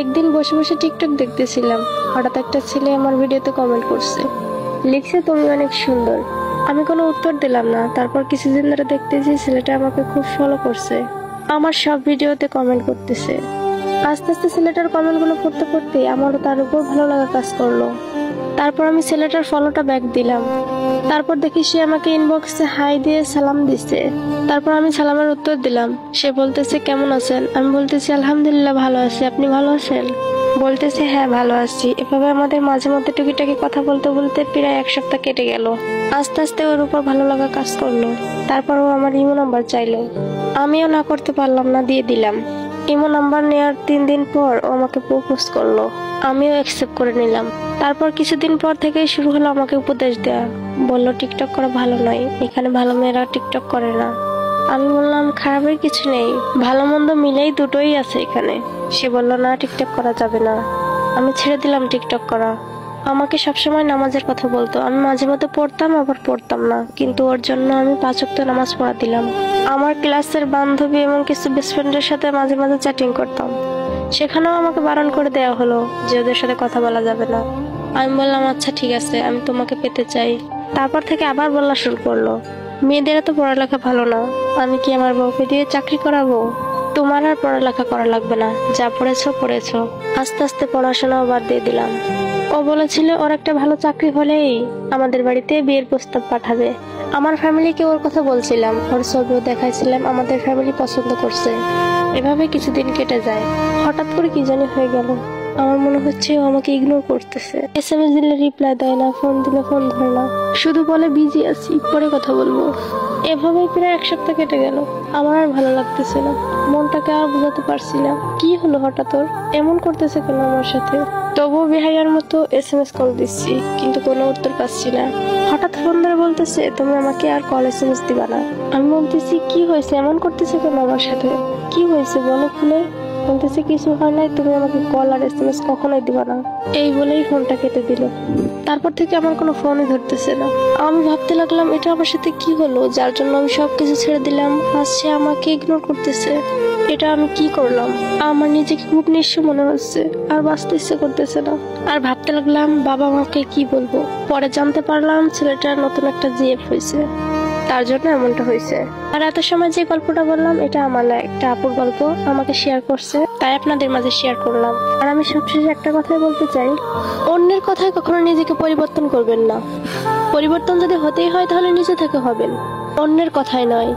একদিন বসে বসে টিকটক দেখতেছিলাম, হঠাৎ একটা ছেলে আমার ভিডিওতে কমেন্ট করছে, লিখছে তুমি অনেক সুন্দর। আমি কোনো উত্তর দিলাম না। তারপর কিছুদিন ধরে দেখতেছি ছেলেটা আমাকে খুব ফলো করছে, আমার সব ভিডিওতে কমেন্ট করতেছে। আস্তে আস্তে ছেলেটার কমেন্টগুলো পড়তে পড়তে আমারও তার উপর ভালো লাগা কাজ করলো। তারপর আমি ছেলেটার ফলোটা ব্যাক দিলাম। তারপর দেখি সে আমাকে ইনবক্সে হাই দিয়ে সালাম দিচ্ছে। তারপর আমি সালামের উত্তর দিলাম। সে বলতেছে কেমন আছেন? আমি বলতেছি আলহামদুলিল্লাহ ভালো আছি, আপনি ভালো আছেন? বলতেছে হ্যাঁ ভালো আছি। এভাবে আমাদের মাঝে মধ্যে টুকিটাকি কথা বলতে বলতে প্রায় 1 সপ্তাহ কেটে গেল। আস্তে আস্তে ওর উপর ভালো লাগা কাজ করলো। তারপর ও আমার ইমো নাম্বার চাইলো, আমিও না করতে পারলাম না, দিয়ে দিলাম। ইমো নাম্বার নেওয়ার 3 দিন পর ও আমাকে প্রপোজ করলো, আমিও অ্যাকসেপ্ট করে নিলাম। তারপর কিছুদিন পর থেকেই শুরু হলো আমাকে উপদেশ দেওয়া। বললো টিকটক করা ভালো নয়, এখানে ভালো মেয়েরা টিকটক করে না। আমি বললাম খারাপের কিছু নেই, ভালো মন্দ মিলেই দুটোই আছে এখানে। সে বলল না টিকটক করা যাবে না। আমি ছেড়ে দিলাম টিকটক করা। আমাকে সবসময় নামাজের কথা বলতো, আমি মাঝে মধ্যে পড়তাম আবার পড়তাম না, কিন্তু ওর জন্য আমি 5 ওয়াক্ত নামাজ পড়া দিলাম। আমার ক্লাসের বান্ধবী এবং কিছু বেস্ট ফ্রেন্ডের সাথে মাঝে মাঝে চ্যাটিং করতাম, সেখানেও আমাকে বারণ করে দেওয়া হলো যে ওদের সাথে কথা বলা যাবে না। আমি বললাম আচ্ছা ঠিক আছে, আমি তোমাকে পেতে চাই। তারপর থেকে আবার বলা শুরু করলো, মেয়েদের তো পড়ালেখা ভালো না, আমি কি আমার বউকে দিয়ে চাকরি করাবো? তোমার আর পড়ালেখা করা লাগবে না, যা পড়েছো পড়েছো। আস্তে আস্তে পড়াশোনাও বাদ দিয়ে দিলাম। ও বলেছিল ওর একটা ভালো চাকরি হলেই আমাদের বাড়িতে বিয়ের প্রস্তাব পাঠাবে। আমার ফ্যামিলিকে ওর কথা বলছিলাম, ওর ছবিও দেখাইছিলাম, আমাদের ফ্যামিলি পছন্দ করছে। এভাবে কিছুদিন কেটে যায়। হঠাৎ করে কি জানি হয়ে গেল, আমার মনে হচ্ছে ও আমাকে ইগনোর করতেছে। এসএমএস দিলে রিপ্লাই দেয় না, ফোন দিলে ফোন ধরে না, শুধু বলে বিজি আছি, পরে কথা বলবো। এভাবেই প্রায় 1 সপ্তাহ কেটে গেল। আমার আর ভালো লাগতেছে না, মনটাকে আর বোঝাতে পারছি না কি হলো হঠাৎ ওর এমন করতেছে কেন আমার সাথে। তবুও বেহাইয়ার মতো এসএমএস কল দিচ্ছি, কিন্তু কোনো উত্তর পাচ্ছি না। হঠাৎ ফোন ধরে বলতেছে তুমি আমাকে আর কল এসএমএস দিবা না। আমি বলতেছি কি হয়েছে, এমন করতেছে কেন আমার সাথে, কি হয়েছে বলো খুলে। বলতেছে কিছু হয় নাই, তুমি আমাকে কল আর এসএমএস কখনোই দিবা না। এই বলেই ফোনটা কেটে দিল। তারপর থেকে আমার কোনো ফোনই ধরতেছে না। আমি ভাবতে লাগলাম এটা আমার সাথে কি হলো, যার জন্য আমি সবকিছু ছেড়ে দিলাম, আজ সে আমাকে ইগনোর করতেছে। এটা আমি কি করলাম? আমার নিজেকে খুব নিঃস্ব মনে হচ্ছে, আর বাঁচতে ইচ্ছে করতেছে না। আর ভাবতে লাগলাম বাবা মাকে কি বলবো। পরে জানতে পারলাম ছেলেটার নতুন একটা জিএফ হয়েছে, তার জন্য এমনটা হয়েছে। আর এত সময় যে গল্পটা বললাম এটা আমার না, একটা আপুর গল্প আমাকে শেয়ার করছে, তাই আপনাদের মাঝে শেয়ার করলাম। আর আমি সবশেষে একটা কথাই বলতে চাই, অন্যের কথায় কখনো নিজেকে পরিবর্তন করবেন না। পরিবর্তন যদি হতেই হয় তাহলে নিজে থেকে হবেন, অন্যের কথাই নয়।